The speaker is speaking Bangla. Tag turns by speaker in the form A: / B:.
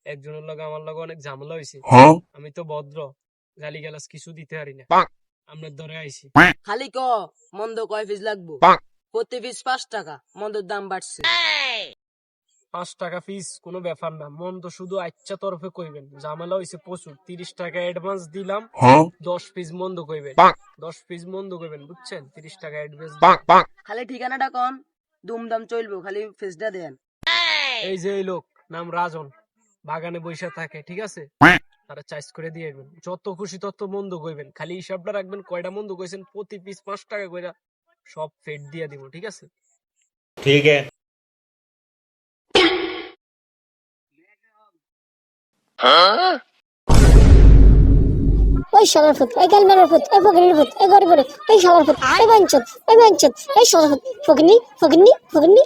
A: একজনের লগে আমার লগে অনেক ঝামেলা হয়েছে, আমি তো ভদ্র, গালি গালাজ কিছু দিতে পারি না, আপনার ধরে আইছি।
B: খালি ক মন্দ কয় পিস লাগবো? প্রতি পিস 5 টাকা, মন্দর দাম বাড়ছে।
A: 5 টাকা পিস কোনো ব্যাপার না, মন তো শুধু আচ্ছা তরফে কইবেন, ঝামেলা হয়েছে প্রচুর। 30 টাকা অ্যাডভান্স দিলাম, 10 পিস মন্দ কইবেন, 10 পিস মন্দ কইবেন, বুঝছেন? 30 টাকা অ্যাডভান্স।
B: খালি ঠিকানাটা কন, দুমদাম চলবো, খালি ফেসটা দেন।
A: এই যে এই লোক নাম রাজন, বাগানে বৈশা থাকে, ঠিক আছে? তারা চাইজ করে দিয়ে দিবেন, যত খুশি তত মন্দ কইবেন, খালি হিসাবটা রাখবেন কয়টা মন্দ কইছেন, প্রতি পিস 5 টাকা কইরা সব ফেট দিয়ে দিব, ঠিক আছে?
C: ठीक है।
D: ওই শালার ফুট, ওই গালমারের ফুট, ওই ফকিরের ফুট, ওই গরিবের, ওই শালার ফুট, ওই বাঞ্চত, ওই বাঞ্চত, ওই শালার ফুট, ফকিনি ফকিনি ফকিনি।